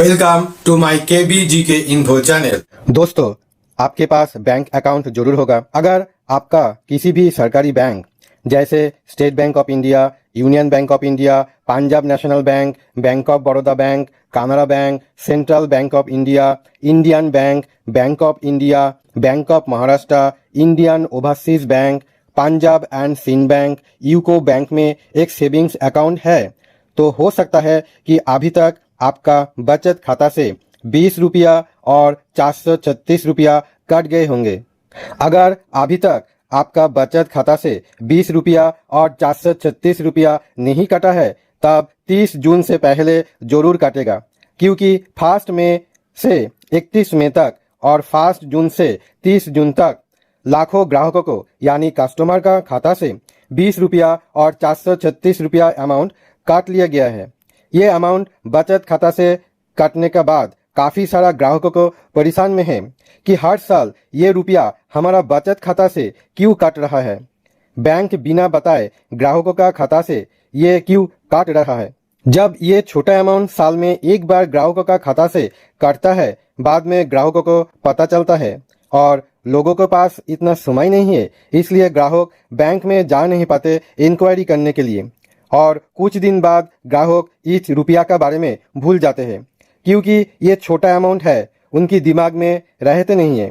Welcome to my KBGK info channel. दोस्तों, आपके पास bank account जरूर होगा। अगर आपका किसी भी सरकारी बैंक जैसे State Bank of India, Union Bank of India, Punjab National Bank, Bank of Baroda bank, Canara Bank, Central Bank of India, Indian Bank, Bank of India, Bank of Maharashtra, Indian Overseas Bank, Punjab and Sindh Bank, UCO Bank में एक savings account है, तो हो सकता है कि अभी तक आपका बचत खाता से 20 रुपया और 436 रुपया कट गए होंगे। अगर अभी तक आपका बचत खाता से 20 रुपया और 436 रुपया नहीं कटा है, तब 30 जून से पहले जरूर कटेगा, क्योंकि 1 मई से 31 मई तक और 1 जून से 30 जून तक लाखों ग्राहकों को यानी कस्टमर का खाता से 20 रुपया और 436 रुपया अमाउंट काट लिया गया है। ये अमाउंट बचत खाता से कटने के बाद काफ़ी सारा ग्राहकों को परेशान में है कि हर साल ये रुपया हमारा बचत खाता से क्यों काट रहा है। बैंक बिना बताए ग्राहकों का खाता से ये क्यों काट रहा है। जब ये छोटा अमाउंट साल में एक बार ग्राहकों का खाता से कटता है, बाद में ग्राहकों को पता चलता है और लोगों के पास इतना समय नहीं है, इसलिए ग्राहक बैंक में जा नहीं पाते इंक्वायरी करने के लिए, और कुछ दिन बाद ग्राहक इस रुपया के बारे में भूल जाते हैं, क्योंकि ये छोटा अमाउंट है, उनकी दिमाग में रहते नहीं है।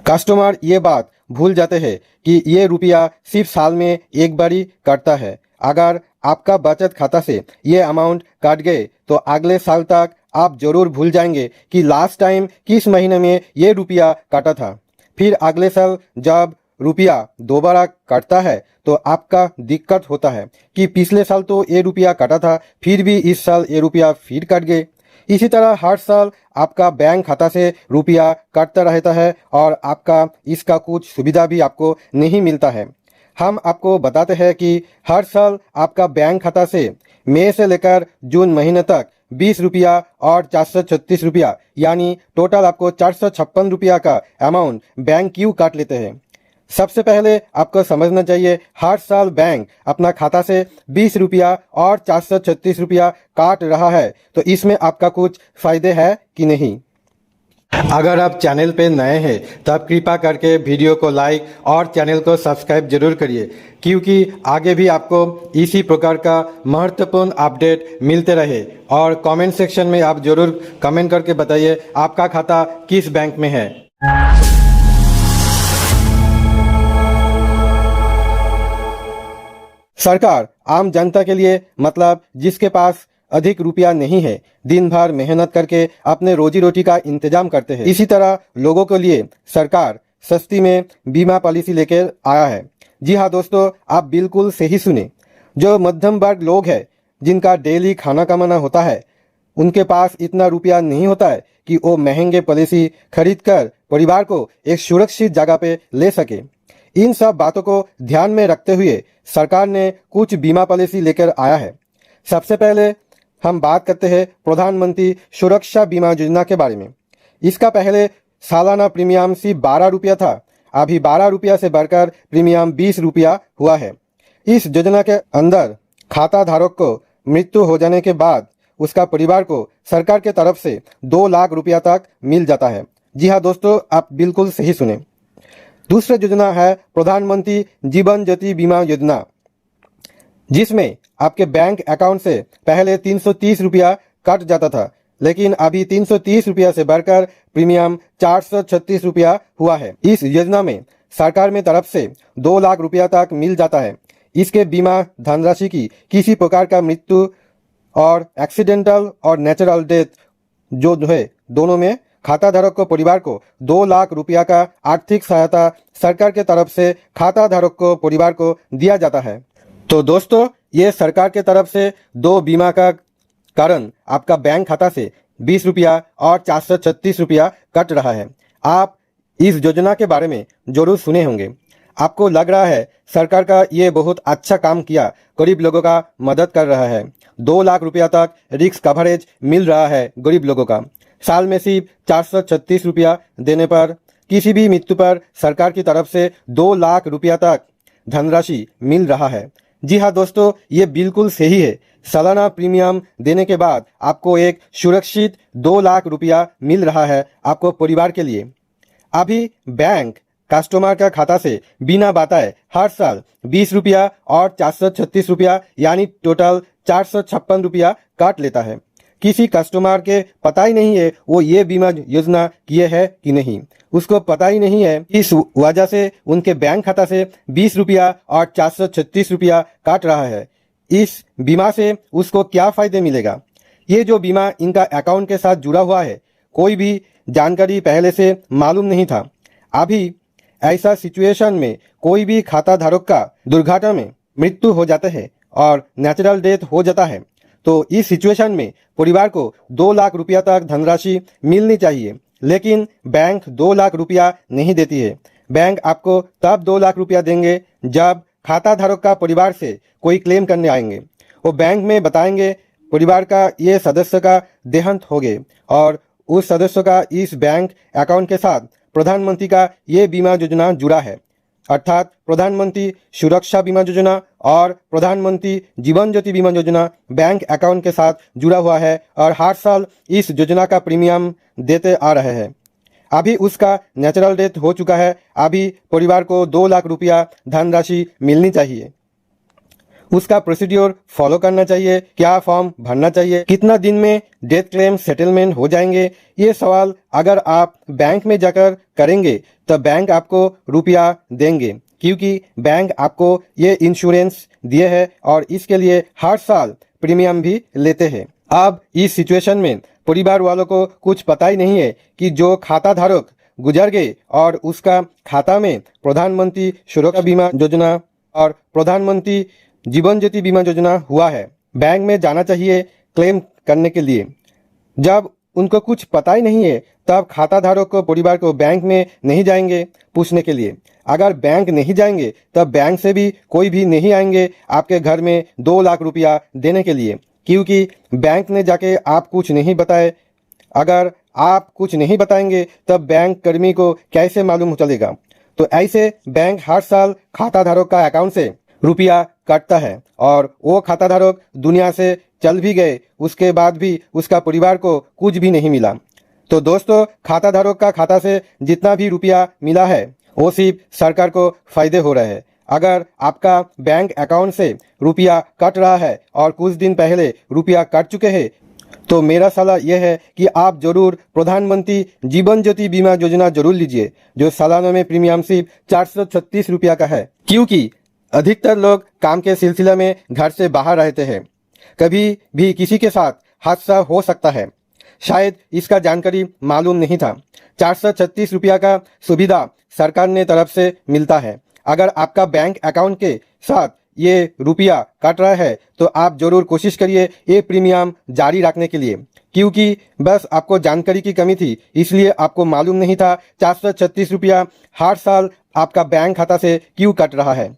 कस्टमर ये बात भूल जाते हैं कि ये रुपया सिर्फ साल में एक बार ही कटता है। अगर आपका बचत खाता से ये अमाउंट कट गए तो अगले साल तक आप जरूर भूल जाएंगे कि लास्ट टाइम किस महीने में ये रुपया कटा था। फिर अगले साल जब रुपया दोबारा कटता है तो आपका दिक्कत होता है कि पिछले साल तो ये रुपया कटा था, फिर भी इस साल ये रुपया फिर कट गए। इसी तरह हर साल आपका बैंक खाता से रुपया कटता रहता है और आपका इसका कुछ सुविधा भी आपको नहीं मिलता है। हम आपको बताते हैं कि हर साल आपका बैंक खाता से मई से लेकर जून महीने तक 20 रुपया और 436 रुपया यानी टोटल आपको 456 रुपया का अमाउंट बैंक क्यों काट लेते हैं। सबसे पहले आपको समझना चाहिए, हर साल बैंक अपना खाता से 20 रुपया और 436 रुपया काट रहा है, तो इसमें आपका कुछ फायदे है कि नहीं। अगर आप चैनल पे नए हैं तब कृपा करके वीडियो को लाइक और चैनल को सब्सक्राइब जरूर करिए, क्योंकि आगे भी आपको इसी प्रकार का महत्वपूर्ण अपडेट मिलते रहे। और कमेंट सेक्शन में आप जरूर कमेंट करके बताइए आपका खाता किस बैंक में है। सरकार आम जनता के लिए, मतलब जिसके पास अधिक रुपया नहीं है, दिन भर मेहनत करके अपने रोजी रोटी का इंतजाम करते हैं। इसी तरह लोगों के लिए सरकार सस्ती में बीमा पॉलिसी लेकर आया है। जी हाँ दोस्तों, आप बिल्कुल सही सुने। जो मध्यम वर्ग लोग हैं, जिनका डेली खाना कमाना होता है, उनके पास इतना रुपया नहीं होता है कि वो महंगे पॉलिसी खरीद कर परिवार को एक सुरक्षित जगह पे ले सके। इन सब बातों को ध्यान में रखते हुए सरकार ने कुछ बीमा पॉलिसी लेकर आया है। सबसे पहले हम बात करते हैं प्रधानमंत्री सुरक्षा बीमा योजना के बारे में। इसका पहले सालाना प्रीमियम सिर्फ 12 रुपया था, अभी 12 रुपया से बढ़कर प्रीमियम 20 रुपया हुआ है। इस योजना के अंदर खाता धारक को मृत्यु हो जाने के बाद उसका परिवार को सरकार के तरफ से 2 लाख रुपया तक मिल जाता है। जी हाँ दोस्तों, आप बिल्कुल सही सुने। दूसरा योजना है प्रधानमंत्री जीवन ज्योति बीमा योजना, जिसमें आपके बैंक अकाउंट से पहले 330 रुपया कट जाता था, लेकिन अभी 330 रुपया से बढ़कर प्रीमियम 436 रुपया हुआ है। इस योजना में सरकार में तरफ से 2 लाख रुपया तक मिल जाता है। इसके बीमा धनराशि की किसी प्रकार का मृत्यु और एक्सीडेंटल और नेचुरल डेथ जो है, दोनों में खाता धारक को परिवार को 2 लाख रुपया का आर्थिक सहायता सरकार के तरफ से खाता धारक को परिवार को दिया जाता है। तो दोस्तों, ये सरकार के तरफ से 2 बीमा का कारण आपका बैंक खाता से 20 रुपया और 436 रुपया कट रहा है। आप इस योजना के बारे में जरूर सुने होंगे। आपको लग रहा है सरकार का ये बहुत अच्छा काम किया, गरीब लोगों का मदद कर रहा है। 2 लाख रुपया तक रिस्क कवरेज मिल रहा है गरीब लोगों का। साल में सिर्फ 436 रुपया देने पर किसी भी मृत्यु पर सरकार की तरफ से 2 लाख रुपया तक धनराशि मिल रहा है। जी हाँ दोस्तों, ये बिल्कुल सही है सालाना प्रीमियम देने के बाद आपको एक सुरक्षित 2 लाख रुपया मिल रहा है आपको परिवार के लिए। अभी बैंक कस्टमर का खाता से बिना बताए हर साल 20 रुपया और 436 रुपया यानी टोटल 456 रुपया काट लेता है। किसी कस्टमर के पता ही नहीं है वो ये बीमा योजना किए है कि नहीं, उसको पता ही नहीं है। इस वजह से उनके बैंक खाता से 20 रुपया और 436 रुपया काट रहा है। इस बीमा से उसको क्या फायदे मिलेगा? ये जो बीमा इनका अकाउंट के साथ जुड़ा हुआ है, कोई भी जानकारी पहले से मालूम नहीं था। अभी ऐसा सिचुएशन में कोई भी खाता धारक का दुर्घटना में मृत्यु हो जाता है और नेचुरल डेथ हो जाता है, तो इस सिचुएशन में परिवार को 2 लाख रुपया तक धनराशि मिलनी चाहिए, लेकिन बैंक 2 लाख रुपया नहीं देती है। बैंक आपको तब 2 लाख रुपया देंगे जब खाता धारक का परिवार से कोई क्लेम करने आएंगे। वो बैंक में बताएंगे परिवार का ये सदस्य का देहांत हो गए और उस सदस्य का इस बैंक अकाउंट के साथ प्रधानमंत्री का ये बीमा योजना जुड़ा है, अर्थात प्रधानमंत्री सुरक्षा बीमा योजना और प्रधानमंत्री जीवन ज्योति बीमा योजना बैंक अकाउंट के साथ जुड़ा हुआ है और हर साल इस योजना का प्रीमियम देते आ रहे हैं। अभी उसका नेचुरल डेथ हो चुका है। अभी परिवार को 2 लाख रुपया धनराशि मिलनी चाहिए। उसका प्रोसीड्योर फॉलो करना चाहिए, क्या फॉर्म भरना चाहिए, कितना दिन में डेथ क्लेम सेटलमेंट हो जाएंगे, ये सवाल अगर आप बैंक में जाकर करेंगे तो बैंक आपको रुपया देंगे, क्योंकि बैंक आपको ये इंश्योरेंस दिए है और इसके लिए हर साल प्रीमियम भी लेते हैं। अब इस सिचुएशन में परिवार वालों को कुछ पता ही नहीं है कि जो खाता धारक गुजर गए और उसका खाता में प्रधानमंत्री सुरक्षा बीमा योजना और प्रधानमंत्री जीवन ज्योति बीमा योजना हुआ है। बैंक में जाना चाहिए क्लेम करने के लिए। जब उनको कुछ पता ही नहीं है तब खाता धारक को परिवार को बैंक में नहीं जाएंगे पूछने के लिए। अगर बैंक नहीं जाएंगे तब बैंक से भी कोई भी नहीं आएंगे आपके घर में 2 लाख रुपया देने के लिए, क्योंकि बैंक ने जाके आप कुछ नहीं बताए। अगर आप कुछ नहीं बताएंगे तब बैंक कर्मी को कैसे मालूम चलेगा? तो ऐसे बैंक हर साल खाता धारक का अकाउंट से रुपया काटता है और वो खाता धारक दुनिया से चल भी गए, उसके बाद भी उसका परिवार को कुछ भी नहीं मिला। तो दोस्तों, खाता धारक का खाता से जितना भी रुपया मिला है वो सिर्फ सरकार को फायदे हो रहे हैं। अगर आपका बैंक अकाउंट से रुपया कट रहा है और कुछ दिन पहले रुपया कट चुके हैं, तो मेरा सलाह यह है कि आप जरूर प्रधानमंत्री जीवन ज्योति बीमा योजना जरूर लीजिए, जो सालाना में प्रीमियम सिर्फ 436 रुपया का है। क्योंकि अधिकतर लोग काम के सिलसिले में घर से बाहर रहते हैं, कभी भी किसी के साथ हादसा हो सकता है, शायद इसका जानकारी मालूम नहीं था। 436 रुपया का सुविधा सरकार ने तरफ से मिलता है। अगर आपका बैंक अकाउंट के साथ ये रुपया कट रहा है तो आप जरूर कोशिश करिए ये प्रीमियम जारी रखने के लिए, क्योंकि बस आपको जानकारी की कमी थी, इसलिए आपको मालूम नहीं था 436 रुपया हर साल आपका बैंक खाता से क्यों कट रहा है।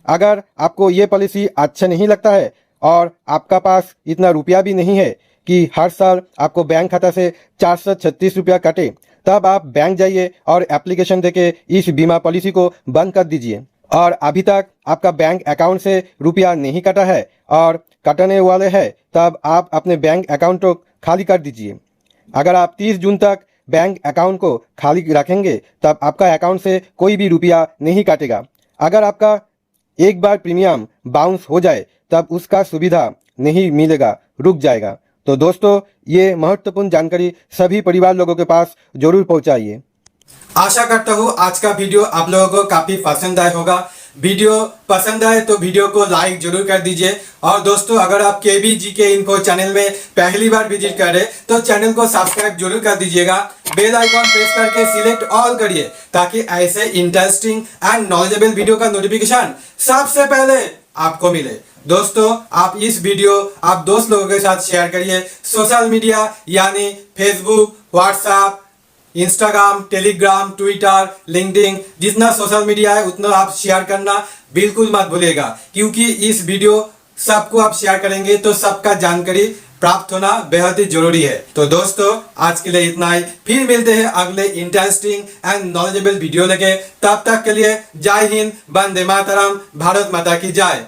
अगर आपको ये पॉलिसी अच्छा नहीं लगता है और आपका पास इतना रुपया भी नहीं है कि हर साल आपको बैंक खाता से 436 रुपया कटे, तब आप बैंक जाइए और एप्लीकेशन देके इस बीमा पॉलिसी को बंद कर दीजिए। और अभी तक आपका बैंक अकाउंट से रुपया नहीं कटा है और कटने वाले हैं, तब आप अपने बैंक अकाउंट को खाली कर दीजिए। अगर आप 30 जून तक बैंक अकाउंट को खाली रखेंगे तब आपका अकाउंट से कोई भी रुपया नहीं काटेगा। अगर आपका एक बार प्रीमियम बाउंस हो जाए तब उसका सुविधा नहीं मिलेगा, रुक जाएगा। तो दोस्तों, ये महत्वपूर्ण जानकारी सभी परिवार लोगों के पास जरूर पहुंचाइए। आशा करता हूँ आज का वीडियो आप लोगों को काफी पसंद आया होगा। वीडियो पसंद आए तो वीडियो को लाइक जरूर कर दीजिए। और दोस्तों, अगर आप केबीजी के इन्फो चैनल में पहली बार विजिट कर रहे तो चैनल को सब्सक्राइब जरूर कर दीजिएगा। बेल आइकॉन प्रेस करके सिलेक्ट ऑल करिए ताकि ऐसे इंटरेस्टिंग एंड नॉलेजेबल वीडियो का नोटिफिकेशन सबसे पहले आपको मिले। दोस्तों, आप इस वीडियो आप दोस्त लोगों के साथ शेयर करिए। सोशल मीडिया यानी Facebook, WhatsApp, Instagram, Telegram, Twitter, LinkedIn, जितना सोशल मीडिया है उतना आप शेयर करना बिल्कुल मत भूलिएगा, क्योंकि इस वीडियो सबको आप शेयर करेंगे तो सबका जानकारी प्राप्त होना बेहद ही जरूरी है। तो दोस्तों, आज के लिए इतना ही। फिर मिलते हैं अगले इंटरेस्टिंग एंड नॉलेजेबल वीडियो लेके। तब तक के लिए जय हिंद, वंदे मातरम, भारत माता की जय।